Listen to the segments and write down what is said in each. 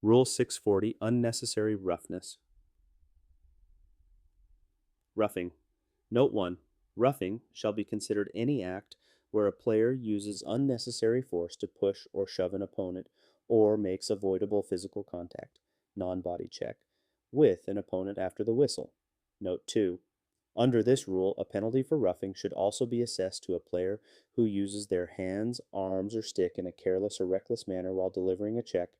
Rule 640, Unnecessary Roughness. Roughing. Note 1. Roughing shall be considered any act where a player uses unnecessary force to push or shove an opponent or makes avoidable physical contact, non-body check, with an opponent after the whistle. Note 2. Under this rule, a penalty for roughing should also be assessed to a player who uses their hands, arms, or stick in a careless or reckless manner while delivering a check,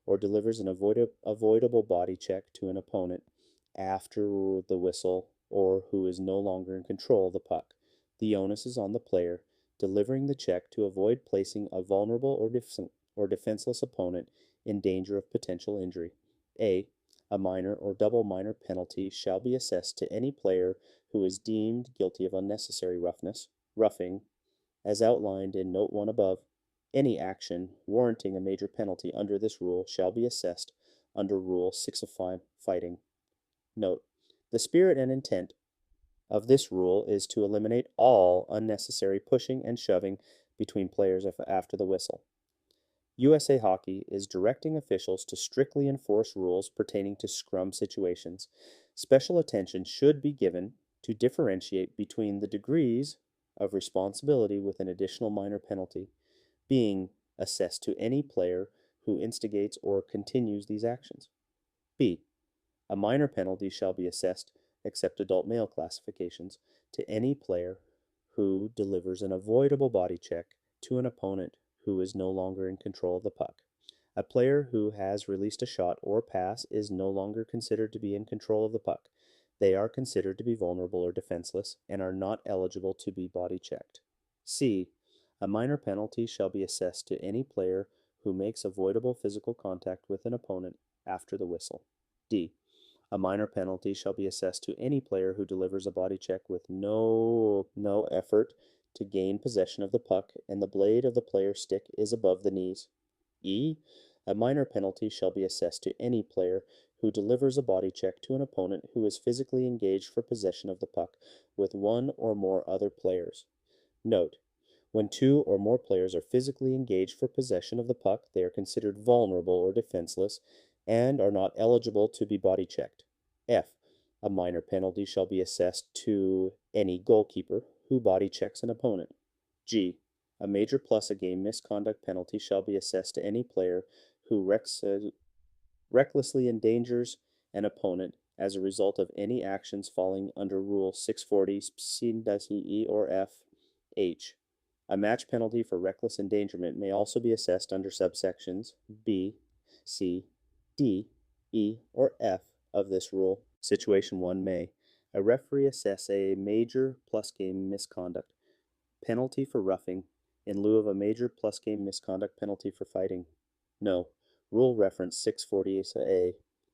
or delivers an avoidable body check to an opponent after the whistle, or who is no longer in control of the puck. The onus is on the player delivering the check to avoid placing a vulnerable or defenseless opponent in danger of potential injury. A minor or double minor penalty shall be assessed to any player who is deemed guilty of unnecessary roughing, as outlined in Note 1 above. Any action warranting a major penalty under this rule shall be assessed under Rule 605 Fighting. Note: the spirit and intent of this rule is to eliminate all unnecessary pushing and shoving between players after the whistle. USA Hockey is directing officials to strictly enforce rules pertaining to scrum situations. Special attention should be given to differentiate between the degrees of responsibility with an additional minor penalty being assessed to any player who instigates or continues these actions. B. A minor penalty shall be assessed, except adult male classifications, to any player who delivers an avoidable body check to an opponent who is no longer in control of the puck. A player who has released a shot or pass is no longer considered to be in control of the puck. They are considered to be vulnerable or defenseless and are not eligible to be body checked. C. A minor penalty shall be assessed to any player who makes avoidable physical contact with an opponent after the whistle. D. A minor penalty shall be assessed to any player who delivers a body check with no effort to gain possession of the puck and the blade of the player's stick is above the knees. E. A minor penalty shall be assessed to any player who delivers a body check to an opponent who is physically engaged for possession of the puck with one or more other players. Note: when two or more players are physically engaged for possession of the puck, they are considered vulnerable or defenseless and are not eligible to be body checked. F. A minor penalty shall be assessed to any goalkeeper who body checks an opponent. G. A major plus a game misconduct penalty shall be assessed to any player who recklessly endangers an opponent as a result of any actions falling under Rule 640 C or F. H. A match penalty for reckless endangerment may also be assessed under subsections B, C, D, E, or F of this rule. Situation 1 may. A referee assess a major plus game misconduct penalty for roughing in lieu of a major plus game misconduct penalty for fighting. No. Rule reference 640A.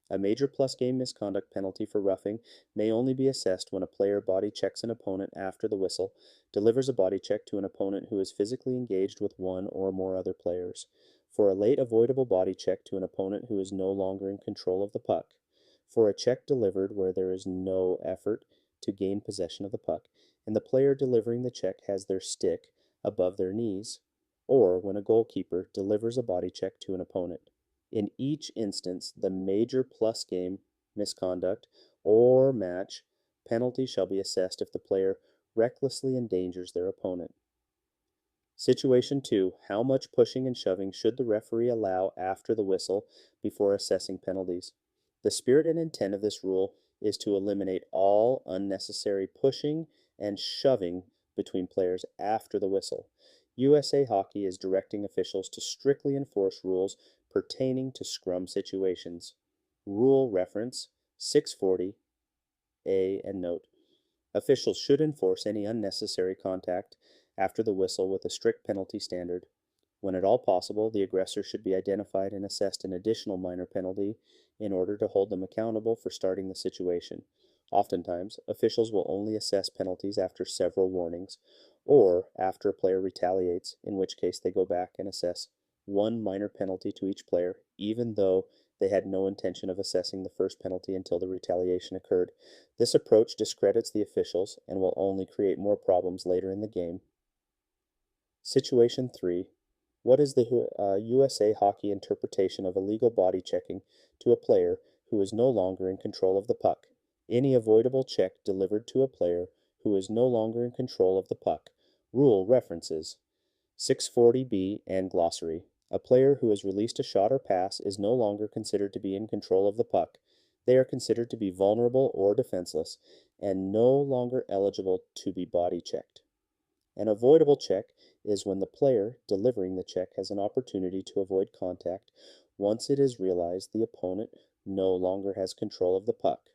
A major plus game misconduct penalty for roughing may only be assessed when a player body checks an opponent after the whistle, delivers a body check to an opponent who is physically engaged with one or more other players, for a late avoidable body check to an opponent who is no longer in control of the puck, for a check delivered where there is no effort to gain possession of the puck, and the player delivering the check has their stick above their knees, or when a goalkeeper delivers a body check to an opponent. In each instance, the major plus game misconduct or match penalty shall be assessed if the player recklessly endangers their opponent. Situation 2. How much pushing and shoving should the referee allow after the whistle before assessing penalties? The spirit and intent of this rule is to eliminate all unnecessary pushing and shoving between players after the whistle. USA Hockey is directing officials to strictly enforce rules pertaining to scrum situations. Rule reference 640A and note: officials should enforce any unnecessary contact after the whistle with a strict penalty standard. When at all possible, the aggressor should be identified and assessed an additional minor penalty in order to hold them accountable for starting the situation. Oftentimes, officials will only assess penalties after several warnings, or after a player retaliates, in which case they go back and assess one minor penalty to each player, even though they had no intention of assessing the first penalty until the retaliation occurred. This approach discredits the officials and will only create more problems later in the game. Situation 3. What is the USA hockey interpretation of illegal body checking to a player who is no longer in control of the puck? Any avoidable check delivered to a player who is no longer in control of the puck. Rule references 640B and glossary. A player who has released a shot or pass is no longer considered to be in control of the puck. They are considered to be vulnerable or defenseless and no longer eligible to be body checked. An avoidable check is when the player delivering the check has an opportunity to avoid contact once it is realized the opponent no longer has control of the puck.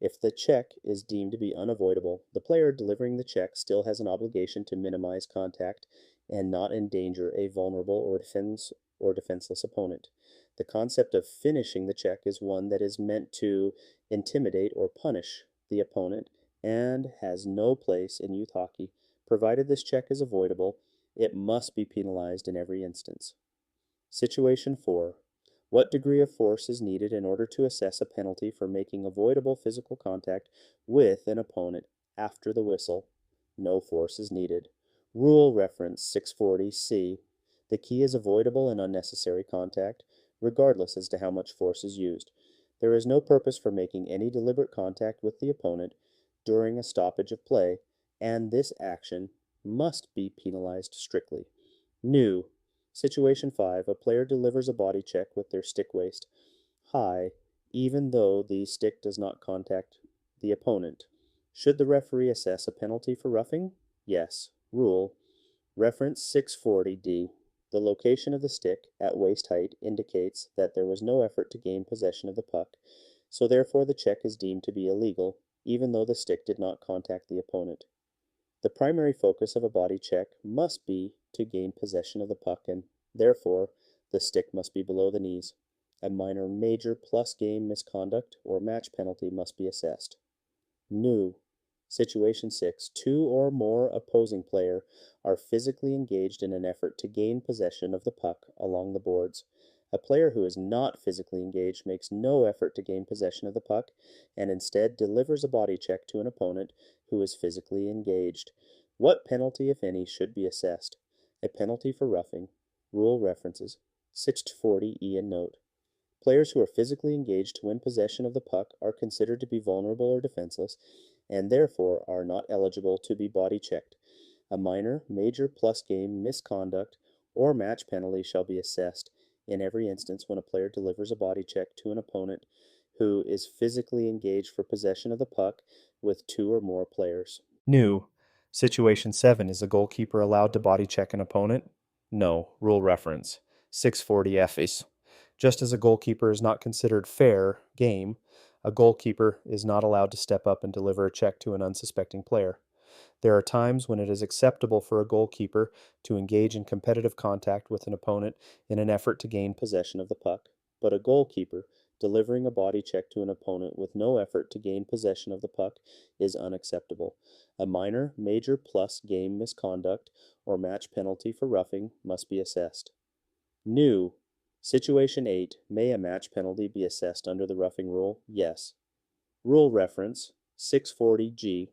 If the check is deemed to be unavoidable, the player delivering the check still has an obligation to minimize contact and not endanger a vulnerable or defenseless opponent. The concept of finishing the check is one that is meant to intimidate or punish the opponent and has no place in youth hockey. Provided this check is avoidable, it must be penalized in every instance. Situation 4. What degree of force is needed in order to assess a penalty for making avoidable physical contact with an opponent after the whistle? No force is needed. Rule reference 640C. The key is avoidable and unnecessary contact, regardless as to how much force is used. There is no purpose for making any deliberate contact with the opponent during a stoppage of play, and this action must be penalized strictly. New. Situation 5. A player delivers a body check with their stick waist high, even though the stick does not contact the opponent. Should the referee assess a penalty for roughing? Yes. Rule. Reference 640D. The location of the stick at waist height indicates that there was no effort to gain possession of the puck, so therefore the check is deemed to be illegal, even though the stick did not contact the opponent. The primary focus of a body check must be to gain possession of the puck, and therefore the stick must be below the knees. A minor, major plus game misconduct or match penalty must be assessed. New. Situation 6. Two or more opposing player are physically engaged in an effort to gain possession of the puck along the boards. A player who is not physically engaged makes no effort to gain possession of the puck and instead delivers a body check to an opponent who is physically engaged. What penalty, if any, should be assessed? A penalty for roughing. Rule references 640E and note. Players who are physically engaged to win possession of the puck are considered to be vulnerable or defenseless and therefore are not eligible to be body checked. A minor, major plus game misconduct or match penalty shall be assessed in every instance when a player delivers a body check to an opponent who is physically engaged for possession of the puck with two or more players. New. Situation 7. Is a goalkeeper allowed to body check an opponent? No. Rule reference 640 F. Just as a goalkeeper is not considered fair game, a goalkeeper is not allowed to step up and deliver a check to an unsuspecting player. There are times when it is acceptable for a goalkeeper to engage in competitive contact with an opponent in an effort to gain possession of the puck, but a goalkeeper delivering a body check to an opponent with no effort to gain possession of the puck is unacceptable. A minor, major plus game misconduct or match penalty for roughing must be assessed. New. Situation 8. May a match penalty be assessed under the roughing rule? Yes. Rule reference 640G.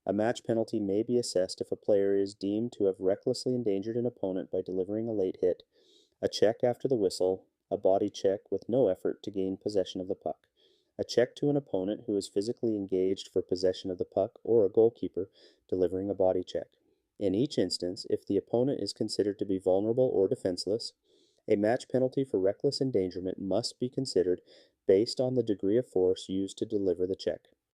A match penalty may be assessed if a player is deemed to have recklessly endangered an opponent by delivering a late hit, a check after the whistle, a body check with no effort to gain possession of the puck, a check to an opponent who is physically engaged for possession of the puck, or a goalkeeper delivering a body check. In each instance, if the opponent is considered to be vulnerable or defenseless, a match penalty for reckless endangerment must be considered based on the degree of force used to deliver the check.